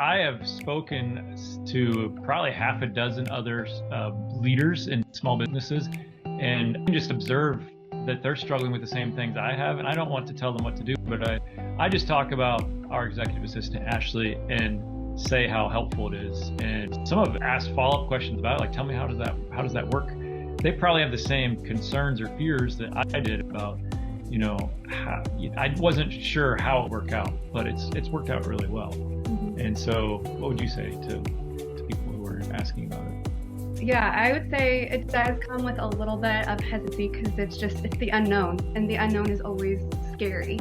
I have spoken to probably half a dozen other leaders in small businesses, and I just observe that they're struggling with the same things I have. And I don't want to tell them what to do, but I just talk about our executive assistant, Ashley, and say how helpful it is. And some have asked follow-up questions about it, like, tell me, how does that work? They probably have the same concerns or fears that I did about, I wasn't sure how it worked out, but it's worked out really well. Mm-hmm. And so what would you say to people who are asking about it? Yeah, I would say it does come with a little bit of hesitancy because it's the unknown, and the unknown is always scary.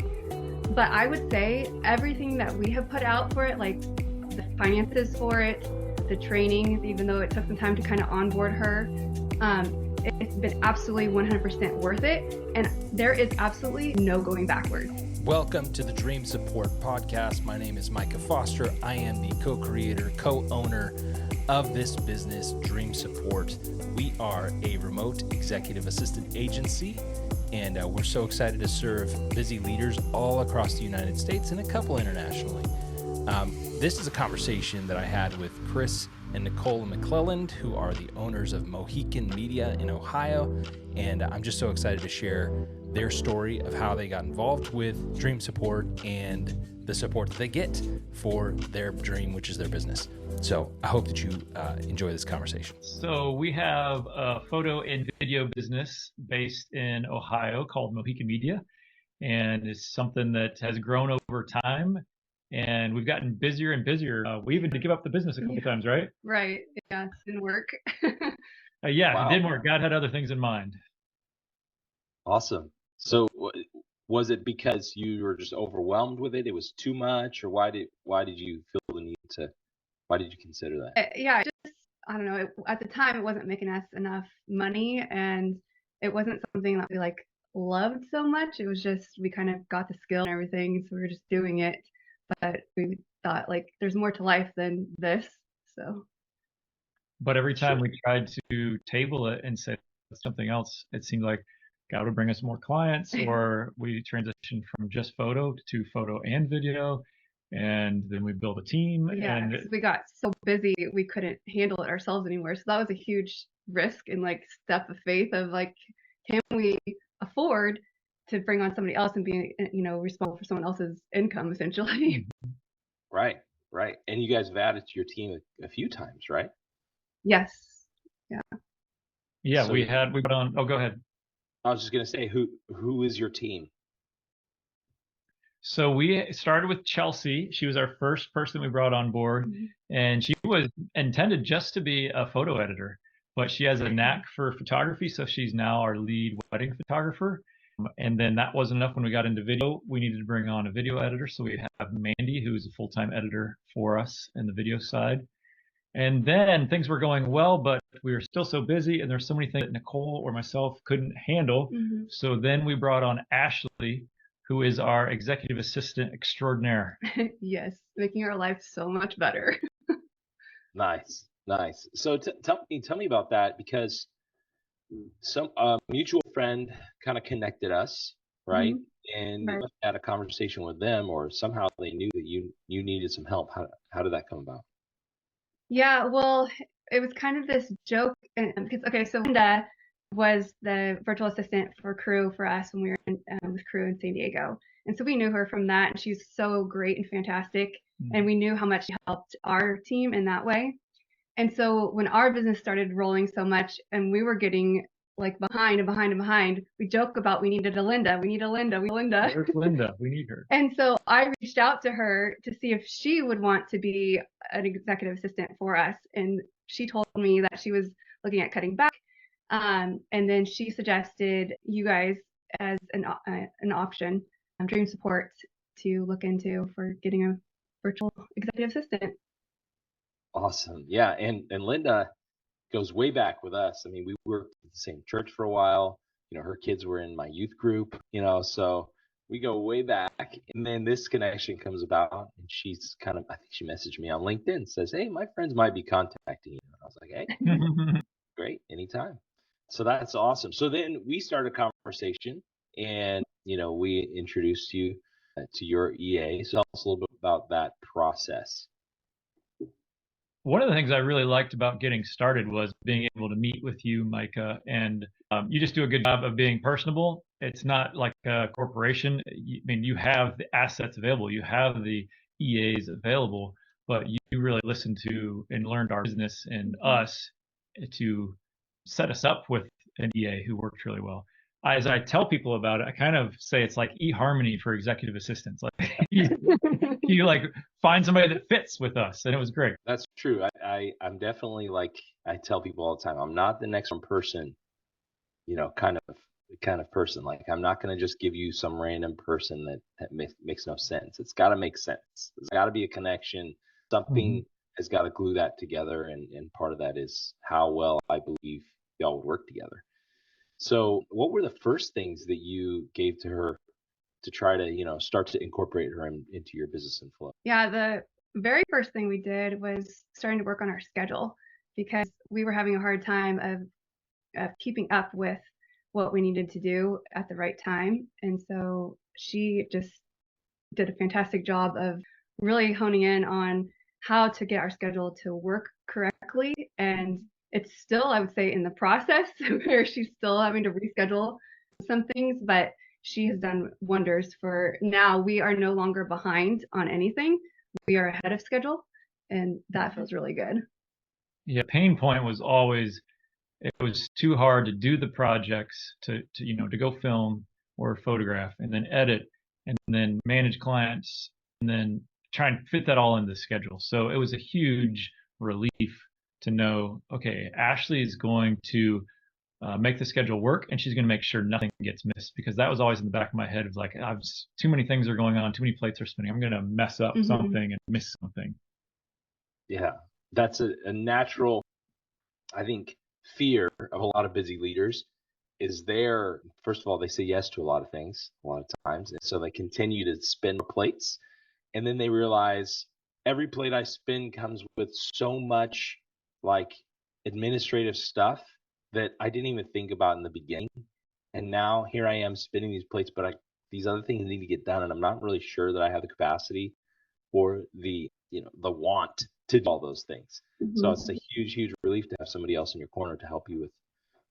But I would say everything that we have put out for it, like the finances for it, the training, even though it took some time to kind of onboard her, it's been absolutely 100% worth it, and there is absolutely no going backwards. Welcome to the Dream Support Podcast. My name is Micah Foster. I am the co-creator, co-owner of this business, Dream Support. We are a remote executive assistant agency, and we're so excited to serve busy leaders all across the United States and a couple internationally. This is a conversation that I had with Chris and Nicole McClelland, who are the owners of Mohican Media in Ohio. And I'm just so excited to share their story of how they got involved with Dream Support and the support that they get for their dream, which is their business. So I hope that you enjoy this conversation. So we have a photo and video business based in Ohio called Mohican Media. And it's something that has grown over time. And we've gotten busier and busier. We even had to give up the business a couple times, right? Right. Yeah, it didn't work. Wow. It didn't work. God had other things in mind. Awesome. So was it because you were just overwhelmed with it? It was too much, or why did you feel the need why did you consider that? I don't know. At the time, it wasn't making us enough money, and it wasn't something that we loved so much. It was just, we kind of got the skill and everything, so we were just doing it. But we thought there's more to life than this. So. But every time we tried to table it and say something else, it seemed like God would bring us more clients, or we transitioned from just photo to photo and video, and then we built a team. Yeah, and we got so busy we couldn't handle it ourselves anymore. So that was a huge risk and step of faith of can we afford to bring on somebody else and be responsible for someone else's income, essentially. Right. And you guys have added to your team a few times, right? Yes. Yeah, so we put on. Oh, go ahead. I was just gonna say, who is your team? So we started with Chelsea. She was our first person we brought on board, mm-hmm. and she was intended just to be a photo editor, but she has a knack for photography, so she's now our lead wedding photographer. And then that wasn't enough. When we got into video, we needed to bring on a video editor. So we have Mandy, who's a full-time editor for us in the video side. And then things were going well, but we were still so busy, and there's so many things that Nicole or myself couldn't handle. Mm-hmm. So then we brought on Ashley, who is our executive assistant extraordinaire. Yes, making our life so much better. Nice. So tell me about that, because some mutual friend kind of connected us, right? Mm-hmm. And you must have had a conversation with them, or somehow they knew that you needed some help. How did that come about? Yeah, well, it was kind of this joke, because so Linda was the virtual assistant for Crew for us when we were with Crew in San Diego, and so we knew her from that, and she's so great and fantastic, and we knew how much she helped our team in that way. And so when our business started rolling so much and we were getting behind, we joke about we need a Linda. Where's Linda? We need her. And so I reached out to her to see if she would want to be an executive assistant for us. And she told me that she was looking at cutting back. And then she suggested you guys as an option, Dream Support, to look into for getting a virtual executive assistant. Awesome. Yeah. And Linda goes way back with us. I mean, we worked at the same church for a while. Her kids were in my youth group, so we go way back. And then this connection comes about, and she's I think she messaged me on LinkedIn, says, "Hey, my friends might be contacting you." And I was like, "Hey, great, anytime." So that's awesome. So then we started a conversation, and, we introduced you to your EA. So tell us a little bit about that process. one of the things I really liked about getting started was being able to meet with you, Micah, and you just do a good job of being personable. It's not like a corporation. I mean, you have the assets available, you have the EAs available, but you really listened to and learned our business and us to set us up with an EA who worked really well. As I tell people about it, I kind of say it's like eHarmony for executive assistants. Like you like find somebody that fits with us, and it was great. That's true. I'm definitely, like I tell people all the time, I'm not the next person, kind of person. Like, I'm not going to just give you some random person that makes no sense. It's got to make sense. There's got to be a connection. Something has got to glue that together, and part of that is how well I believe y'all would work together. So what were the first things that you gave to her to try to, start to incorporate her into your business and flow? Yeah, the very first thing we did was starting to work on our schedule, because we were having a hard time of keeping up with what we needed to do at the right time. And so she just did a fantastic job of really honing in on how to get our schedule to work correctly. And it's still, I would say, in the process where she's still having to reschedule some things, but she has done wonders. For now, we are no longer behind on anything. We are ahead of schedule, and that feels really good. Yeah, pain point was always, it was too hard to do the projects, to go film or photograph and then edit and then manage clients and then try and fit that all into the schedule. So it was a huge relief to know, okay, Ashley is going to make the schedule work, and she's going to make sure nothing gets missed, because that was always in the back of my head of like, too many things are going on, too many plates are spinning. I'm going to mess up something and miss something. Yeah, that's a natural, I think, fear of a lot of busy leaders. Is first of all, they say yes to a lot of things a lot of times, and so they continue to spin plates, and then they realize every plate I spin comes with so much like administrative stuff that I didn't even think about in the beginning. And now here I am spinning these plates, but these other things need to get done, and I'm not really sure that I have the capacity or the want to do all those things. So it's a huge relief to have somebody else in your corner to help you with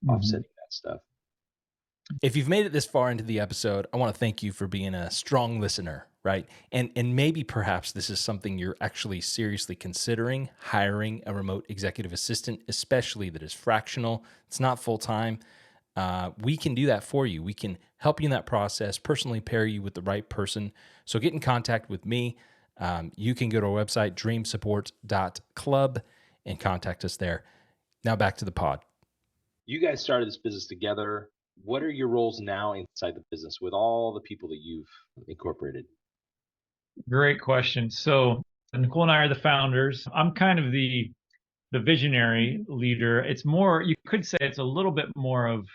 offsetting that stuff. If you've made it this far into the episode, I want to thank you for being a strong listener, right? And maybe perhaps this is something you're actually seriously considering, hiring a remote executive assistant, especially that is fractional. It's not full-time. We can do that for you. We can help you in that process, personally pair you with the right person. So get in contact with me. You can go to our website, dreamsupport.club, and contact us there. Now back to the pod. You guys started this business together. What are your roles now inside the business with all the people that you've incorporated? Great question. So Nicole and I are the founders. I'm kind of the visionary leader. It's more, you could say it's a little bit more of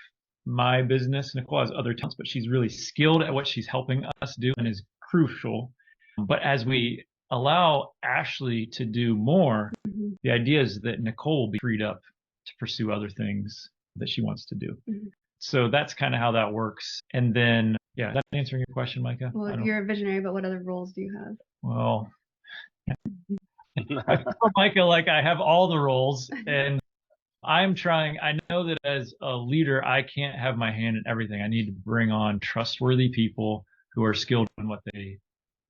my business. Nicole has other talents, but she's really skilled at what she's helping us do and is crucial. But as we allow Ashley to do more, the idea is that Nicole will be freed up to pursue other things that she wants to do. So that's kind of how that works. And then, yeah, that's answering your question, Micah. Well, you're a visionary, but what other roles do you have? Well, I feel, Micah, like I have all the roles, and I know that as a leader, I can't have my hand in everything. I need to bring on trustworthy people who are skilled in what they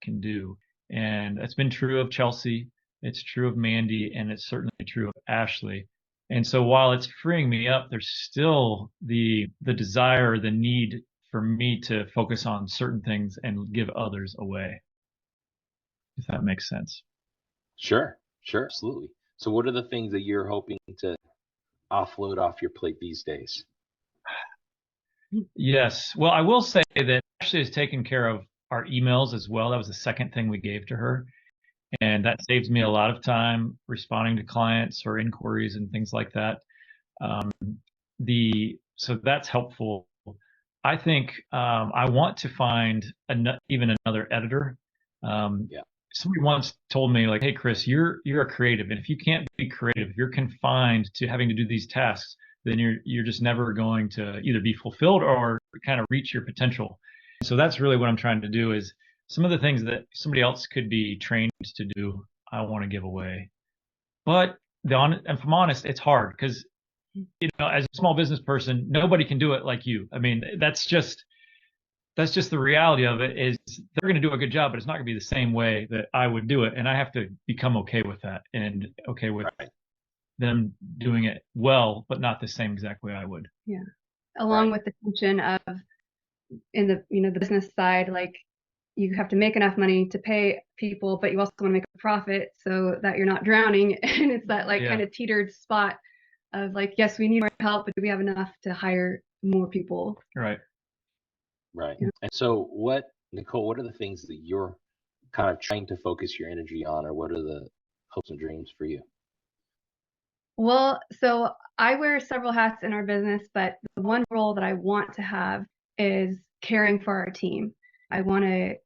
can do. And that's been true of Chelsea. It's true of Mandy, and it's certainly true of Ashley. And so while it's freeing me up, there's still the desire, the need for me to focus on certain things and give others away, if that makes sense. Sure, absolutely. So what are the things that you're hoping to offload off your plate these days? Yes. Well, I will say that Ashley has taken care of our emails as well. That was the second thing we gave to her. And that saves me a lot of time responding to clients or inquiries and things like that. So that's helpful. I think I want to find even another editor. Somebody once told me, like, hey, Chris, you're a creative, and if you can't be creative, if you're confined to having to do these tasks, then you're just never going to either be fulfilled or kind of reach your potential. So that's really what I'm trying to do, is some of the things that somebody else could be trained to do, I want to give away. But if I'm honest, it's hard because, as a small business person, nobody can do it like you. I mean, that's just the reality of it is they're going to do a good job, but it's not going to be the same way that I would do it. And I have to become okay with that and okay with them doing it well, but not the same exact way I would. Yeah. Along with the tension of in the business side, like you have to make enough money to pay people, but you also want to make a profit so that you're not drowning. And it's that kind of teetered spot of like, yes, we need more help, but do we have enough to hire more people? Right. Right. Yeah. And so Nicole, what are the things that you're kind of trying to focus your energy on, or what are the hopes and dreams for you? Well, so I wear several hats in our business, but the one role that I want to have is caring for our team. I want to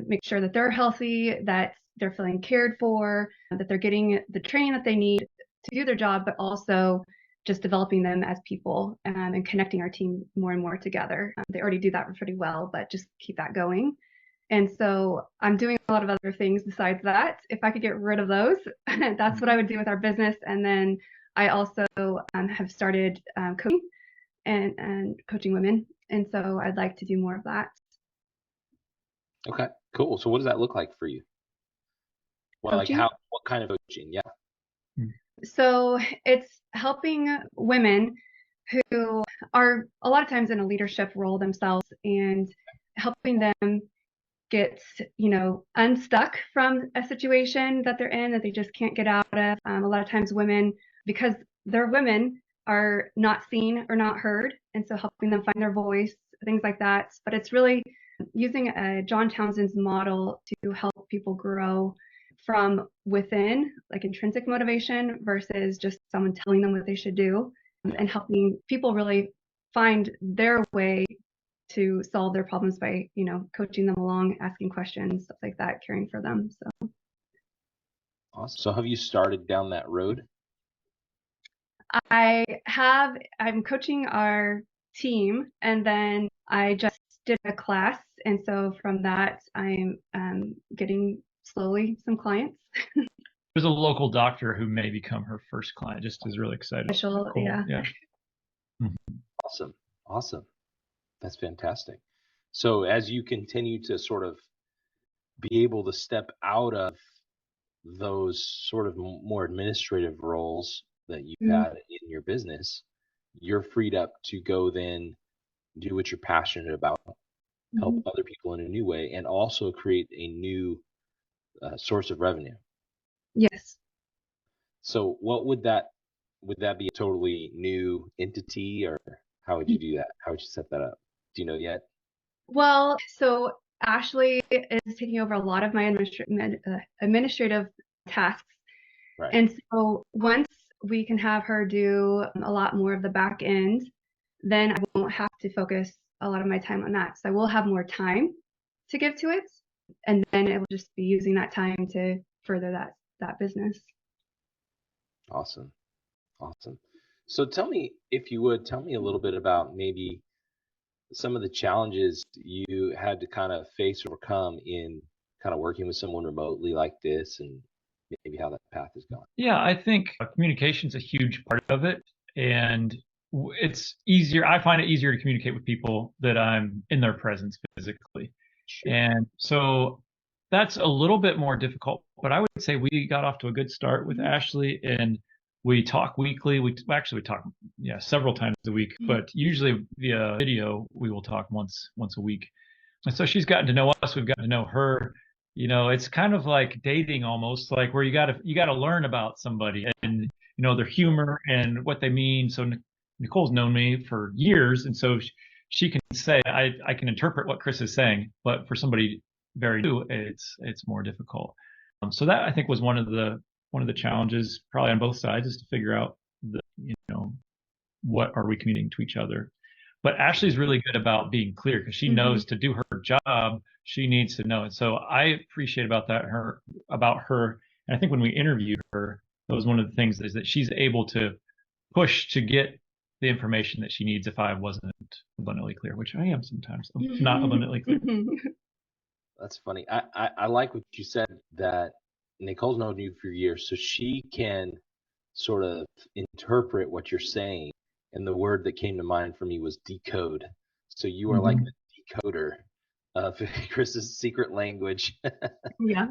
make sure that they're healthy, that they're feeling cared for, that they're getting the training that they need to do their job, but also just developing them as people and connecting our team more and more together. They already do that pretty well, but just keep that going. And so I'm doing a lot of other things besides that. If I could get rid of those, that's what I would do with our business. And then I also have started coaching and coaching women. And so I'd like to do more of that. Okay, cool. So what does that look like for you? Well, coaching? what kind of coaching? Yeah. So it's helping women who are a lot of times in a leadership role themselves and helping them get, unstuck from a situation that they're in that they just can't get out of. A lot of times women, because they're women, are not seen or not heard. And so helping them find their voice, things like that. But it's really using John Townsend's model to help people grow from within, like intrinsic motivation versus just someone telling them what they should do, and helping people really find their way to solve their problems by, coaching them along, asking questions, stuff like that, caring for them. So awesome. So have you started down that road? I'm coaching our team, and then I just did a class. And so from that, I'm getting slowly some clients. There's a local doctor who may become her first client. Just is really excited. Cool. Yeah. Awesome. That's fantastic. So as you continue to sort of be able to step out of those sort of more administrative roles that you've had in your business, you're freed up to go then do what you're passionate about, help other people in a new way, and also create a new source of revenue. Yes. So what would that be, a totally new entity, or how would you do that? How would you set that up? Do you know yet? Well, so Ashley is taking over a lot of my administrative tasks. Right. And so once we can have her do a lot more of the back end, then I won't have to focus a lot of my time on that. So I will have more time to give to it. And then it will just be using that time to further that business. Awesome. So tell me, if you would, tell me a little bit about maybe some of the challenges you had to kind of face or overcome in kind of working with someone remotely like this, and maybe how that path has gone. Yeah, I think communication is a huge part of it, and it's easier. I find it easier to communicate with people that I'm in their presence physically. Sure. And so that's a little bit more difficult, but I would say we got off to a good start with Ashley, and we talk weekly. We talk several times a week, but usually via video we will talk once a week. And so she's gotten to know us, we've gotten to know her. It's kind of like dating almost, like where you got to learn about somebody and their humor and what they mean. So Nicole's known me for years, and so she can say I can interpret what Chris is saying, but for somebody very new, it's more difficult. So that I think was one of the challenges probably on both sides, is to figure out what are we communicating to each other. But Ashley's really good about being clear, because she knows to do her job, she needs to know it. So I appreciate about her. And I think when we interviewed her, that was one of the things, is that she's able to push to get the information that she needs if I wasn't abundantly clear, which I am sometimes, not abundantly clear. That's funny. I like what you said, that Nicole's known you for years, so she can sort of interpret what you're saying. And the word that came to mind for me was decode. So you are like the decoder of Chris's secret language. Yeah.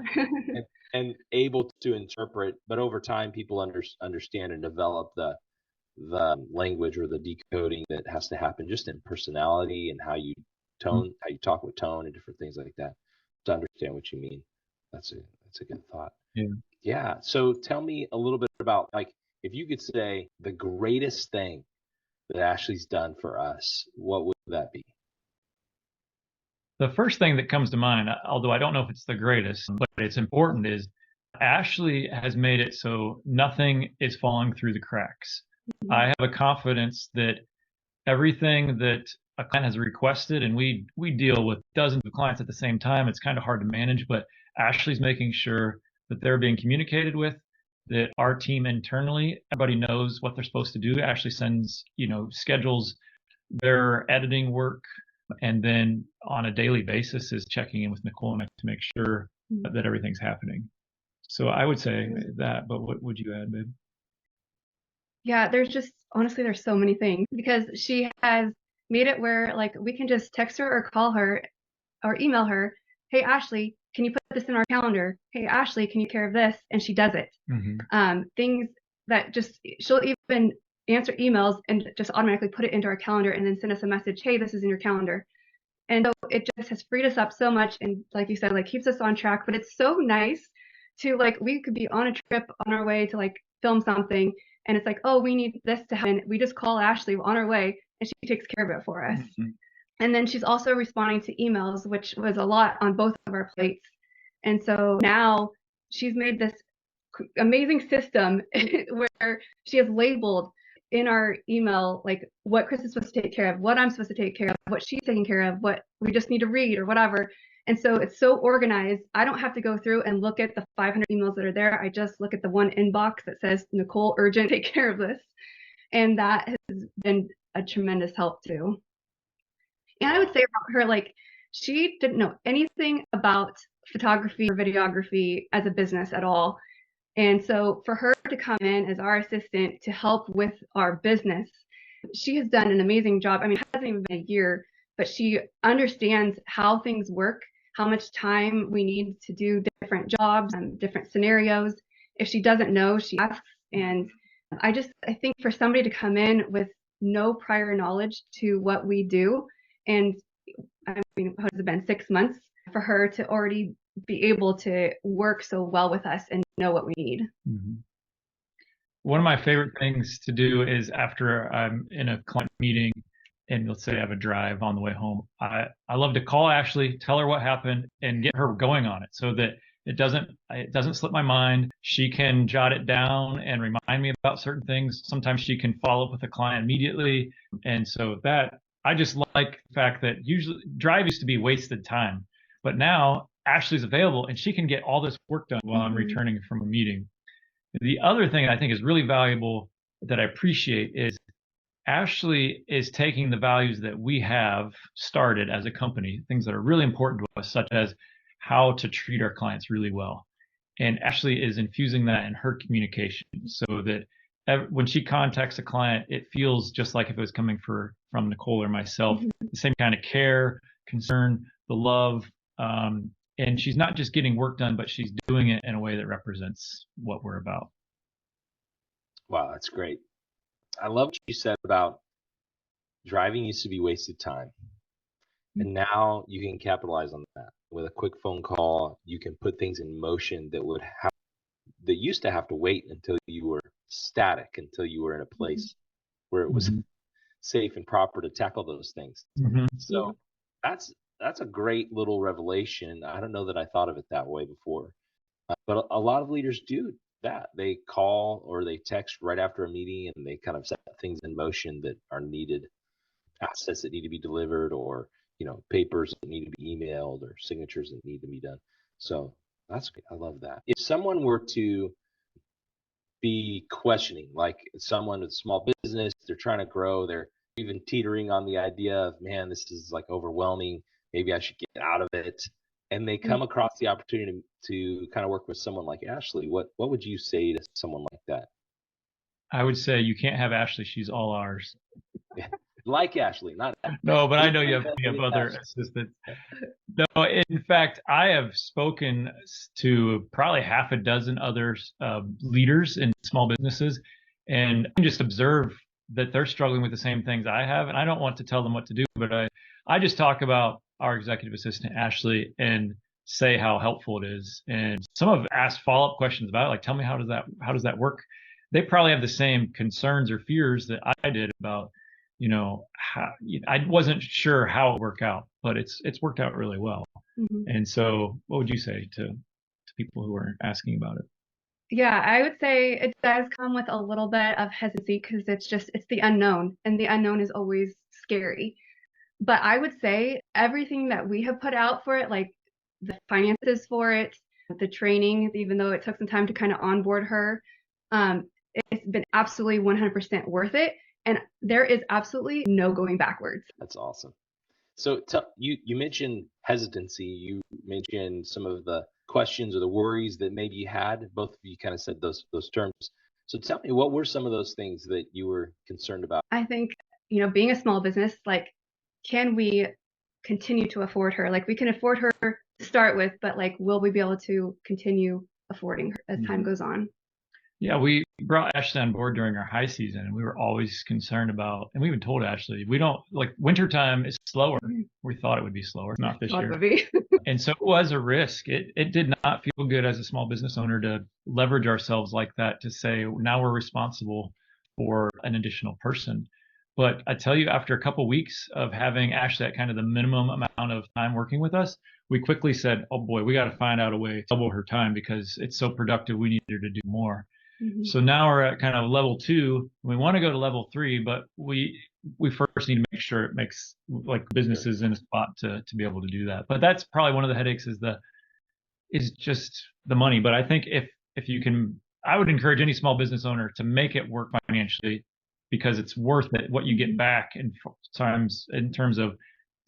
and able to interpret, but over time people understand and develop the language or the decoding that has to happen just in personality and how you talk with tone and different things like that to understand what you mean. That's a good thought. Yeah. So tell me a little bit about, like, if you could say the greatest thing that Ashley's done for us, what would that be? The first thing that comes to mind, although I don't know if it's the greatest, but it's important, is Ashley has made it so nothing is falling through the cracks. I have a confidence that everything that a client has requested, and we deal with dozens of clients at the same time. It's kind of hard to manage, but Ashley's making sure that they're being communicated with, that our team internally, everybody knows what they're supposed to do. Ashley sends, schedules their editing work, and then on a daily basis is checking in with Nicole to make sure that everything's happening. So I would say that, but what would you add, babe? Yeah, there's so many things, because she has made it where, like, we can just text her or call her or email her, hey, Ashley, can you put this in our calendar? Hey, Ashley, can you take care of this? And she does it. Things that she'll even answer emails and just automatically put it into our calendar and then send us a message, hey, this is in your calendar. And so it just has freed us up so much. And like you said, like, keeps us on track. But it's so nice to, like, we could be on a trip on our way to, like, film something, and it's like, oh, we need this to happen. We just call Ashley on our way, and she takes care of it for us. And then she's also responding to emails, which was a lot on both of our plates. And so now she's made this amazing system where she has labeled in our email, like, what Chris is supposed to take care of, what I'm supposed to take care of, what she's taking care of, what we just need to read or whatever. And so it's so organized. I don't have to go through and look at the 500 emails that are there. I just look at the one inbox that says, Nicole, urgent, take care of this. And that has been a tremendous help too. And I would say about her, like, she didn't know anything about photography or videography as a business at all. And so for her to come in as our assistant to help with our business, she has done an amazing job. I mean, it hasn't even been a year, but she understands how things work, how much time we need to do different jobs and different scenarios. If she doesn't know, she asks. And I think for somebody to come in with no prior knowledge to what we do, and I mean, what has it been, 6 months for her to already be able to work so well with us and know what we need. One of my favorite things to do is after I'm in a client meeting and let's say I have a drive on the way home, I love to call Ashley, tell her what happened, and get her going on it so that it doesn't slip my mind. She can jot it down and remind me about certain things. Sometimes she can follow up with the client immediately. And so that, I just like the fact that usually drive used to be wasted time, but now Ashley's available and she can get all this work done while I'm returning from a meeting. The other thing I think is really valuable that I appreciate is Ashley is taking the values that we have started as a company, things that are really important to us, such as how to treat our clients really well. And Ashley is infusing that in her communication so that when she contacts a client, it feels just like if it was coming from Nicole or myself, the same kind of care, concern, the love. And she's not just getting work done, but she's doing it in a way that represents what we're about. Wow, that's great. I love what you said about driving used to be wasted time. And now you can capitalize on that. With a quick phone call, you can put things in motion that used to have to wait until you were static, until you were in a place where it was safe and proper to tackle those things. So that's a great little revelation. I don't know that I thought of it that way before, but a lot of leaders do that. They call or they text right after a meeting and they kind of set things in motion that are needed, assets that need to be delivered, or papers that need to be emailed, or signatures that need to be done. So that's great. I love that. If someone were to be questioning, like someone with small business, they're trying to grow, they're even teetering on the idea of, man, this is like overwhelming, maybe I should get out of it. and they come across the opportunity to kind of work with someone like Ashley, what would you say to someone like that? I would say you can't have Ashley. She's all ours. Like Ashley, not No, but I know you Ashley. have other assistants. No, in fact, I have spoken to probably half a dozen other leaders in small businesses, and I just observe that they're struggling with the same things I have. And I don't want to tell them what to do, but I just talk about our executive assistant, Ashley, and say how helpful it is. And some have asked follow-up questions about it, like, tell me how does that work? They probably have the same concerns or fears that I did about, how I wasn't sure how it worked out, but it's worked out really well. Mm-hmm. And so what would you say to people who are asking about it? Yeah, I would say it does come with a little bit of hesitancy because it's the unknown, and the unknown is always scary. But I would say everything that we have put out for it, like the finances for it, the training, even though it took some time to kind of onboard her, it's been absolutely 100% worth it. And there is absolutely no going backwards. That's awesome. So you mentioned hesitancy. You mentioned some of the questions or the worries that maybe you had. Both of you kind of said those terms. So tell me, what were some of those things that you were concerned about? I think, being a small business, like, can we continue to afford her? Like, we can afford her to start with, but like, will we be able to continue affording her as time goes on? Yeah, we brought Ashley on board during our high season, and we were always concerned about, and we even told Ashley, we don't like wintertime is slower. We thought it would be slower, not this year. And so it was a risk. It did not feel good as a small business owner to leverage ourselves like that, to say now we're responsible for an additional person. But I tell you, after a couple weeks of having Ashley at kind of the minimum amount of time working with us, we quickly said, oh boy, we got to find out a way to double her time because it's so productive. We need her to do more. Mm-hmm. So now we're at kind of level 2. We want to go to level 3, but we first need to make sure it makes like businesses in a spot to be able to do that. But that's probably one of the headaches is just the money. But I think if you can, I would encourage any small business owner to make it work financially, because it's worth it what you get back in terms of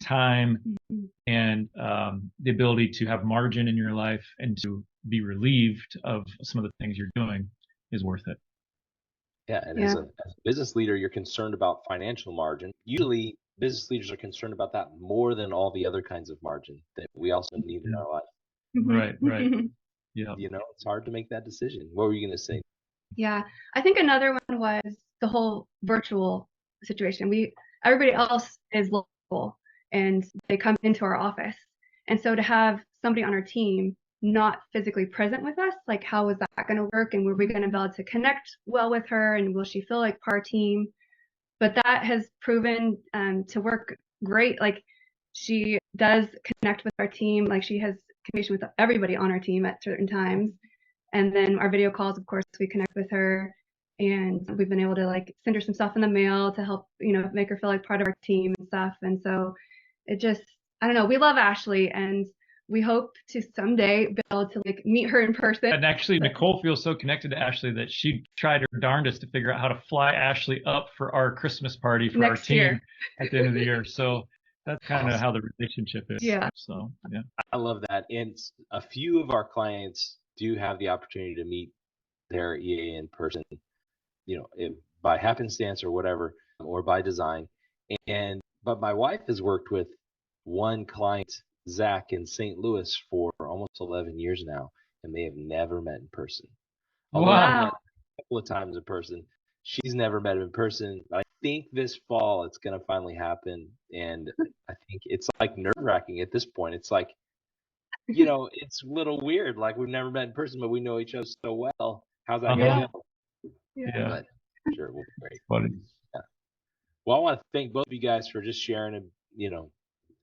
time and the ability to have margin in your life and to be relieved of some of the things you're doing is worth it. Yeah, and as a business leader, you're concerned about financial margin. Usually business leaders are concerned about that more than all the other kinds of margin that we also need in our life. Right. Yeah. It's hard to make that decision. What were you going to say? Yeah, I think another one was the whole virtual situation. Everybody else is local and they come into our office. And so to have somebody on our team not physically present with us, like, how was that going to work? And were we going to be able to connect well with her? And will she feel like part of our team? But that has proven to work great. Like, she does connect with our team. Like, she has communication with everybody on our team at certain times. And then our video calls, of course, we connect with her, and we've been able to like send her some stuff in the mail to help, make her feel like part of our team and stuff. And so it just, I don't know, we love Ashley, and we hope to someday be able to like meet her in person. And actually, Nicole feels so connected to Ashley that she tried her darndest to figure out how to fly Ashley up for our Christmas party for next our team year. At the end of the year. So that's kind of how the relationship is. Yeah. So, yeah. I love that. And a few of our clients do have the opportunity to meet their EA in person, by happenstance or whatever, or by design. But my wife has worked with one client, Zach, in St. Louis for almost 11 years now, and they have never met in person. Although I've met a couple of times in person, she's never met him in person. I think this fall it's going to finally happen, and I think it's like nerve-wracking at this point. It's like, it's a little weird. Like, we've never met in person, but we know each other so well. How's that going to go? Yeah. But I'm sure it will be great. Funny. Yeah. Well, I want to thank both of you guys for just sharing and,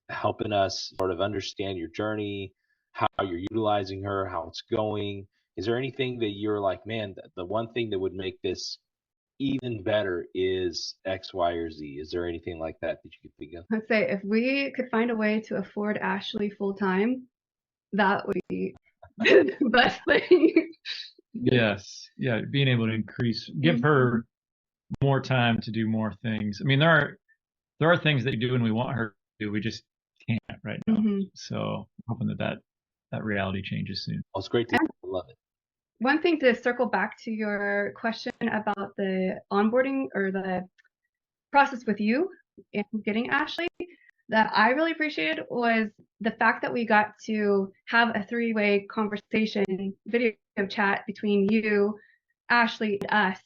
helping us sort of understand your journey, how you're utilizing her, how it's going. Is there anything that you're like, man, the one thing that would make this even better is X, Y, or Z? Is there anything like that you could think of? I'd say if we could find a way to afford Ashley full time, that would be the best thing. Yes. Yeah. Being able to give her more time to do more things. I mean, there are things that we do and we want her to do. We just can't right now. So hoping that that reality changes soon. Well, it's great to hear. I love it. One thing to circle back to your question about the onboarding or the process with you and getting Ashley that I really appreciated was the fact that we got to have a 3-way conversation, video chat between you, Ashley, and us.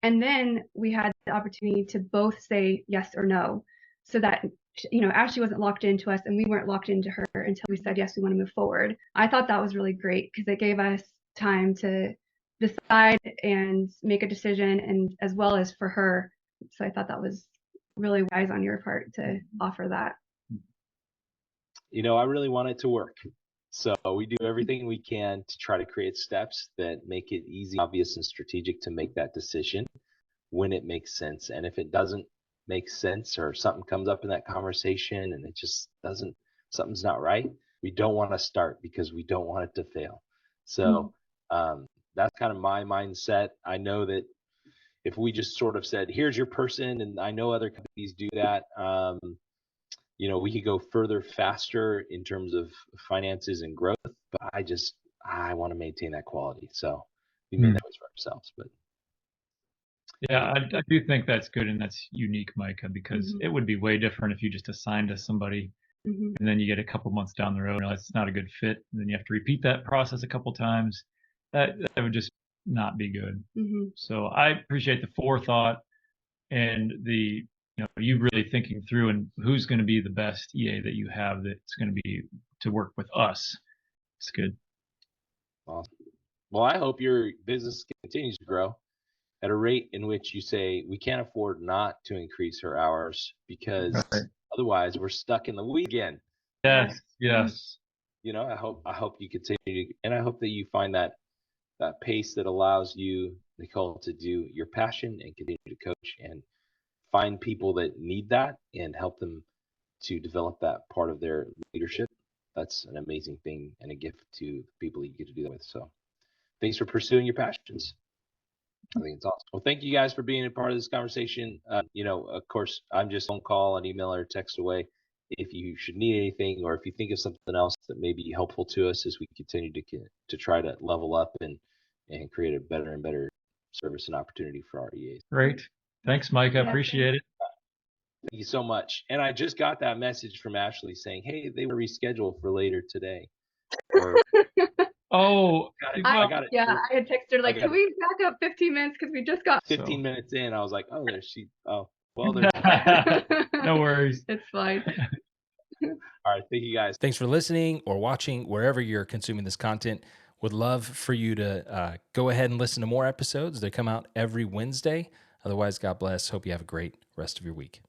And then we had the opportunity to both say yes or no, so that, you know, Ashley wasn't locked into us and we weren't locked into her until we said, yes, we want to move forward. I thought that was really great because it gave us time to decide and make a decision, and as well as for her. So I thought that was really wise on your part to offer that. You know, I really want it to work. So we do everything we can to try to create steps that make it easy, obvious, and strategic to make that decision when it makes sense. And if it doesn't make sense or something comes up in that conversation and it just doesn't, something's not right, we don't want to start because we don't want it to fail. So that's kind of my mindset. I know that if we just sort of said, here's your person, and I know other companies do that, you know, we could go further faster in terms of finances and growth, but I want to maintain that quality. So we made that choice for ourselves. But yeah, I do think that's good and that's unique, Micah, because it would be way different if you just assigned to somebody and then you get a couple months down the road, it's not a good fit, and then you have to repeat that process a couple times. That would just not be good. So I appreciate the forethought and the, you know, you really thinking through and who's going to be the best EA that you have that's going to be to work with us. It's good. Awesome. Well, I hope your business continues to grow at a rate in which you say we can't afford not to increase her hours because otherwise we're stuck in the weed again. Yes. You know, I hope you continue to, and I hope that you find that pace that allows you, Nicole, to do your passion and continue to coach and find people that need that and help them to develop that part of their leadership. That's an amazing thing and a gift to people you get to do that with. So thanks for pursuing your passions. I think it's awesome. Well, thank you guys for being a part of this conversation. You know, of course, I'm just phone call, an email, or text away if you should need anything, or if you think of something else that may be helpful to us as we continue to try to level up and create a better and better service and opportunity for our EAs. Great. Thanks, Mike. I appreciate it. Thank you so much. And I just got that message from Ashley saying, hey, they were rescheduled for later today. Or, I got it. Yeah, I had texted her like, can we back up 15 minutes because we just got 15 minutes in. I was like, oh, there's she. Oh, well, no worries. It's fine. All right. Thank you guys. Thanks for listening or watching wherever you're consuming this content. Would love for you to go ahead and listen to more episodes. They come out every Wednesday. Otherwise, God bless. Hope you have a great rest of your week.